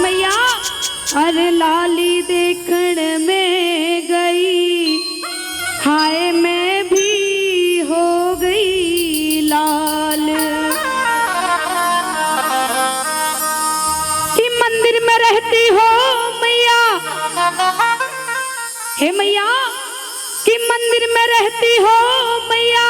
मैया अरे लाली देखण में गई, हाय मैं भी हो गई लाल। कि मंदिर में रहती हो मैया, हे मैया कि मंदिर में रहती हो मैया,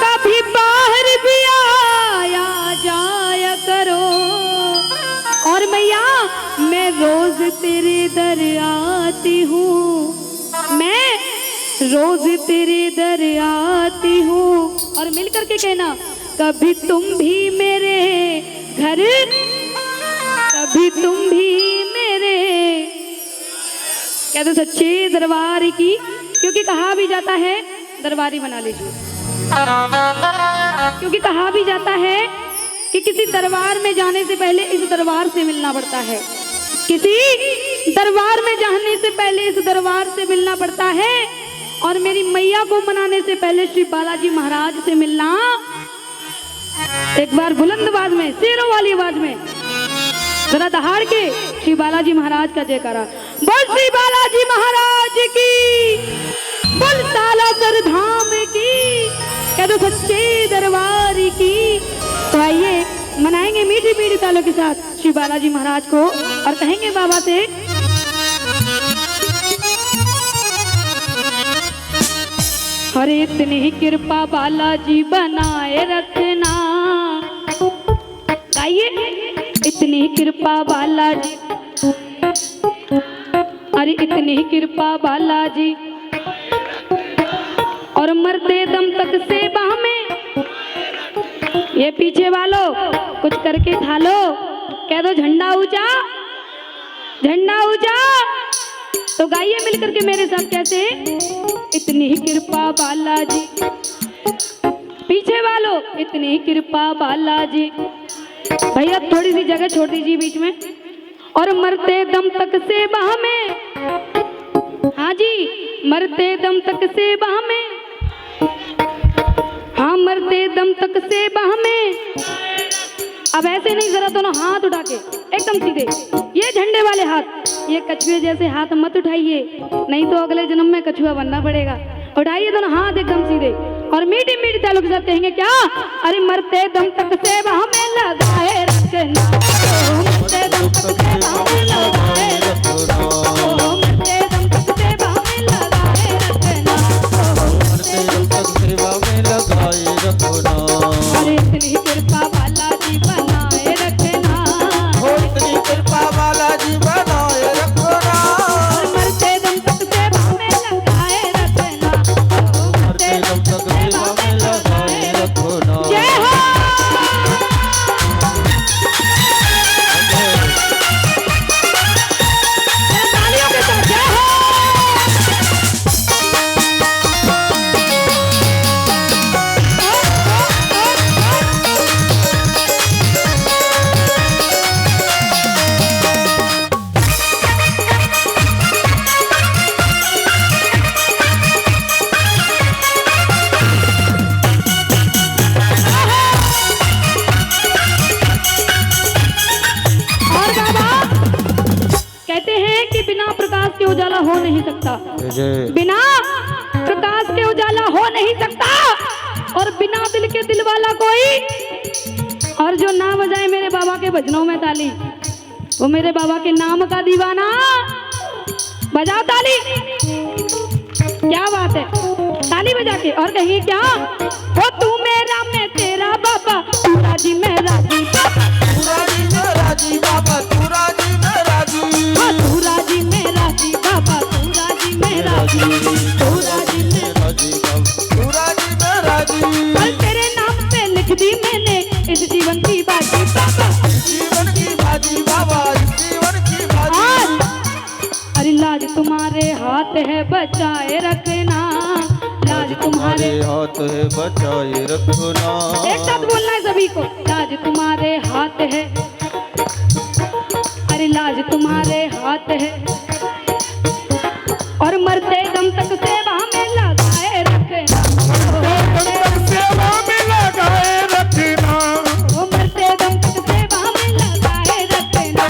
कभी बाहर भी आया जाया करो। और मैया मैं रोज तेरे दर आती हूँ, मैं रोज तेरे दर आती हूँ। और मिल करके कहना कभी तुम भी मेरे घर, कभी तुम भी मेरे। कहते सच्चे दरबार की, क्योंकि कहा भी जाता है दरबारी बना लीजिए, क्योंकि कहा भी जाता है कि किसी दरबार में जाने से पहले इस दरबार से मिलना पड़ता है, किसी दरबार में जाने से पहले इस दरबार से मिलना पड़ता है। और मेरी मैया को मनाने से पहले श्री बालाजी महाराज से मिलना। एक बार बुलंद आवाज में, शेरों वाली आवाज में, जरा दहाड़ के श्री बालाजी महाराज का जयकारा। बोल श्री बालाजी महाराज की, बोल सालासर धाम की, कह दो सच्चे दरबार की। तो आइए मनाएंगे मीठी मीठी तालों के साथ श्री बालाजी महाराज को और कहेंगे बाबा से अरे इतनी ही कृपा बालाजी बनाए रखना। आइए इतनी कृपा बालाजी, अरे इतनी कृपा बालाजी, और मरते दम तक सेवा में। ये पीछे वालों कुछ करके खा लो, कह दो झंडा ऊंचा, झंडा ऊंचा। तो गाइए मिलकर के मेरे साथ कैसे, इतनी कृपा बालाजी, पीछे वालों इतनी कृपा बालाजी। भैया थोड़ी सी जगह छोड़ दीजिए बीच में। और मरते दम तक सेवा में, हाँ जी मरते दम तक सेवा में, हाँ मरते दम तक सेवा में। अब ऐसे नहीं, जरा दोनों हाथ उठा के एकदम सीधे, ये झंडे वाले हाथ, ये कछुए जैसे हाथ मत उठाइए, नहीं तो अगले जन्म में कछुआ बनना पड़ेगा। उठाइए दोनों हाथ एकदम सीधे और मीठी मीठी तालों के साथ कहेंगे क्या, अरे मरते दम तक सेवा में लगाए रखना, मरते दम तक सेवा में लगाए रखना, मरते दम तक सेवा में लगाए रखना, मरते दम तक सेवा में लगाए रखना। अरे इतनी कृपा बालाजी बनाए रखना, इतनी कृपा बालाजी बनाए रखना, मरते दम तक सेवा में लगाए रखना, मरते दम तक सेवा में लगाए रखना। जय हो। तालियों के साथ जय हो। कहते हैं कि बिना प्रकाश के उजाला हो नहीं सकता, बिना प्रकाश के उजाला हो नहीं सकता, और बिना दिल के दिल वाला कोई। और जो ना बजाए मेरे बाबा के भजनों में ताली, वो मेरे बाबा के नाम का दीवाना। बजाओ ताली, क्या बात है, ताली बजा के। और कहिए क्या, वो तू मेरा मैं तेरा बाबा, तू राजी मैं राजी बाबा, तू राजी मैं राजी बाबा, तू राजी मैं राजी, तू राजी मैं राजी बाबा, तू राजी मैं राजी, तू राजी मैं राजी बाबा, तू राजी मैं राजी। कल तेरे नाम पे लिख दी मैंने इस जीवन की बाजी बाबा, जीवन की बाजी बाबा, जीवन की बाजी। अरे लाज तुम्हारे हाथ है बचाए रखना, लाज तुम्हारे हाथ है बचाए रखना। एक साथ बोलना है सभी को, लाज तुम्हारे हाथ है, अरे लाज तुम्हारे हाथ है, और मरते दम तक सेवा में लगाए रखना, सेवा में लगाए रखना, मरते दम तक सेवा में लगाए रखना,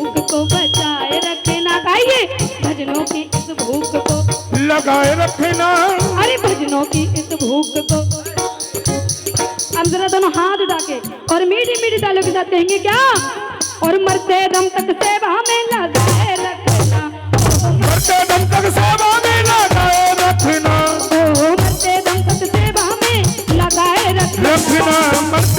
भूख को बचाए रखना। गाइए भजनों की इस भूख को लगाए रखना। अरे भजनों की इस भूख को। अब जरा दोनों हाथ उठा के और मीठी मीठी तालियों के साथ कहेंगे क्या? और मरते दम तक सेवा में लगाए रखना। मरते दम तक सेवा में लगाए रखना। ओ मरते दम तक सेवा में लगाए रखना। मरते दम तक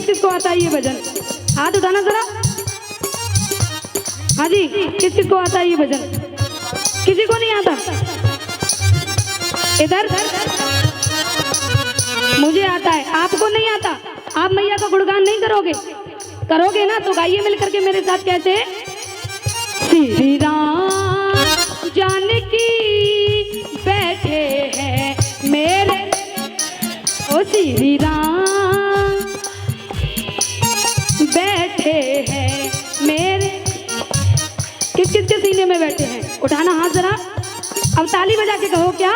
किसको आता है ये भजन? हाथ उठाना जरा। हाँ जी, किसको आता है ये भजन? किसी को नहीं आता? इधर मुझे आता है, आपको नहीं आता। आप मैया का गुणगान नहीं करोगे? करोगे ना तो गाइए मिलकर के मेरे साथ। कैसे? श्री राम जानकी बैठे हैं मेरे, ओ श्री राम बैठे हैं मेरे। किस किस के सीने में बैठे हैं? उठाना हाथ जरा। अब ताली बजा के कहो क्या?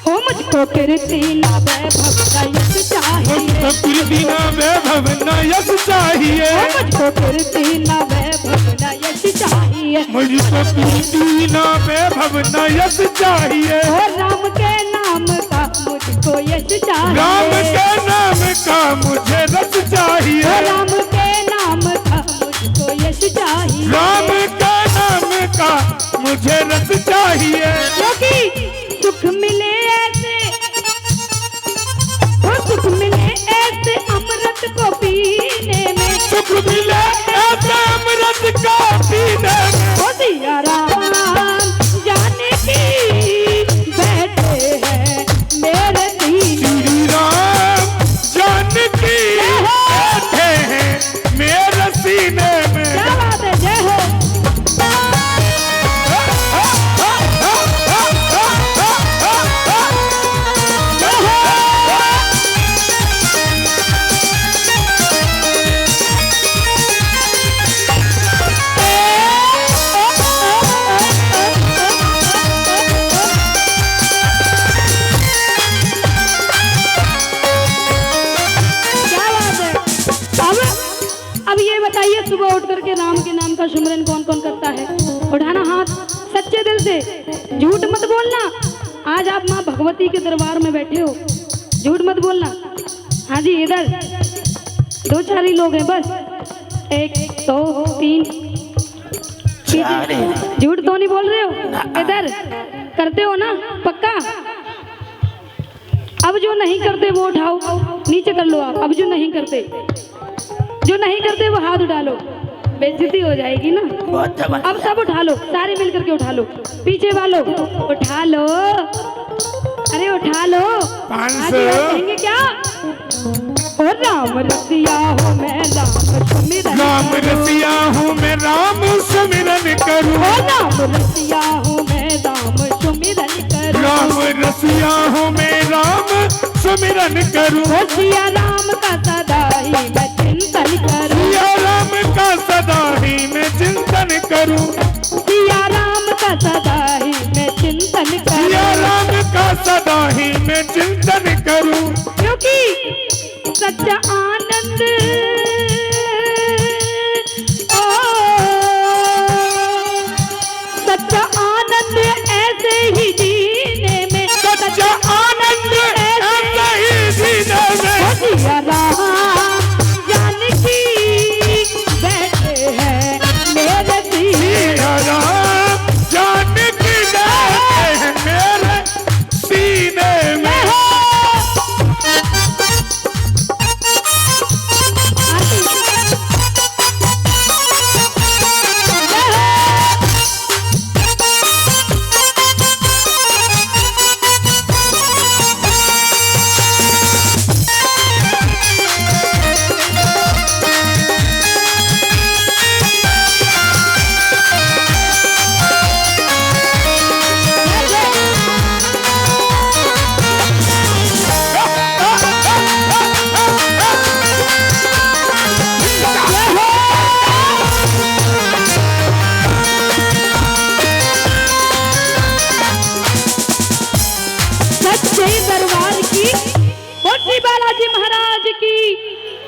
हो मुझको कीर्ति न वैभव न यश चाहिए। कीर्ति न वैभव न यश चाहिए। हो मुझको कीर्ति न वैभव न यश चाहिए। मुझको कीर्ति न वैभव न यश चाहिए। और राम के नाम का मुझको यश चाहिए। राम के नाम का मुझे रस चाहिए। राम के नाम का मुझको यश चाहिए। राम के नाम का मुझे रस चाहिए। क्योंकि सुख मिले ऐसे, वो सुख मिले ऐसे अमृत को पीने में। सुख मिले ऐसे अमृत को पीने में। वो सिया राम जाने की बैठे हैं मेरे सीने। श्री राम जानकी बैठे हैं मेरे सीने में। क्या बात है? जय हो। अब ये बताइए, सुबह उठ करके राम के नाम का सुमिरन कौन कौन करता है? उठाना हाथ सच्चे दिल से, झूठ मत बोलना। आज आप माँ भगवती के दरबार में बैठे हो, झूठ मत बोलना। हाँ जी, इधर 2-4 ही लोग हैं बस, 1 2 3। झूठ तो नहीं बोल रहे हो? इधर करते हो ना पक्का? अब जो नहीं करते वो उठाओ, नीचे कर लो आप। अब जो नहीं करते वो हाथ उठा लो, बेइज्जती हो जाएगी ना। अब सब उठा लो, सारे मिलकर के उठा लो। पीछे वालों उठा लो, अरे उठा लो। 500 कहेंगे क्या? और राम रसिया हूँ मैं राम सुमिरन। राम रसिया हूँ मैं राम सुमिरन करूँ। राम रसिया हूँ मैं राम सुमिरन करूँ। राम रसिया हूँ मैं राम सुमिरन करूँ। सिया राम का सदा ही मैं चिंतन करूँ। सिया राम का सदा ही मैं चिंतन करूँ। सिया राम का सदा ही मैं चिंतन करूँ। सिया राम का सदा ही मैं चिंतन करूँ। क्योंकि सच्चा आनंद सच्चा आनंद ऐसे ही जीने में। सच्चा आनंद ऐसे ही जीने में। सिया राम जानकी बैठे हैं मेरे सीने। सिया राम जानकी बैठे हैं मेरे सीने में।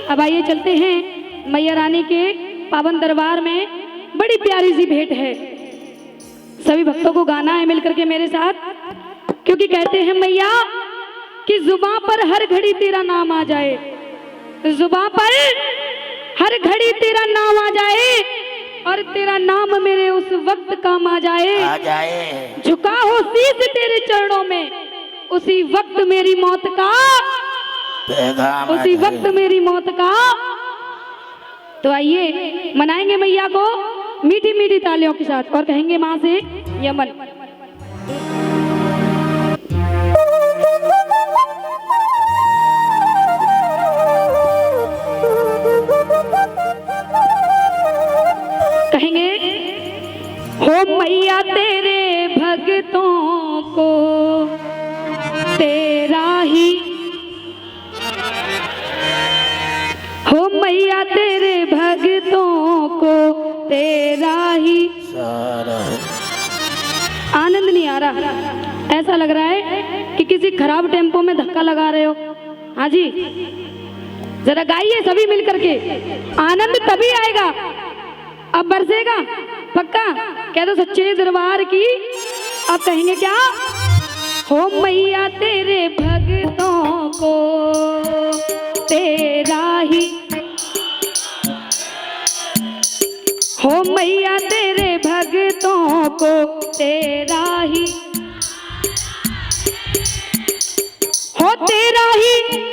अब आइए चलते हैं मैया रानी के पावन दरबार में। बड़ी प्यारी सी भेंट है, सभी भक्तों को गाना है मिलकर के मेरे साथ, क्योंकि कहते हैं मैया कि जुबां पर हर घड़ी तेरा नाम आ जाए, जुबां पर हर घड़ी तेरा नाम आ जाए, और तेरा नाम मेरे उस वक्त काम आ जाए, झुका हो शीश तेरे चरणों में, उसी वक्त मेरी मौत का, उसी वक्त मेरी मौत का। तो आइए मनाएंगे मैया को मीठी मीठी तालियों के साथ और कहेंगे माँ से यमन। कहेंगे हो मैया तेरे भक्तों को तेरा ही, हो मैया तेरे भक्तों को तेरा ही। आनंद नहीं आ रहा, ऐसा लग रहा है कि किसी खराब टेम्पो में धक्का लगा रहे हो। हाँ जी, जरा गाइए सभी मिलकर के, आनंद तभी आएगा, अब बरसेगा पक्का। कह दो सच्चे दरबार की। अब कहेंगे क्या, हो मैया तेरे भक्तों को तेरा ही, हो मैया तेरे भक्तों को तेरा ही, हो तेरा ही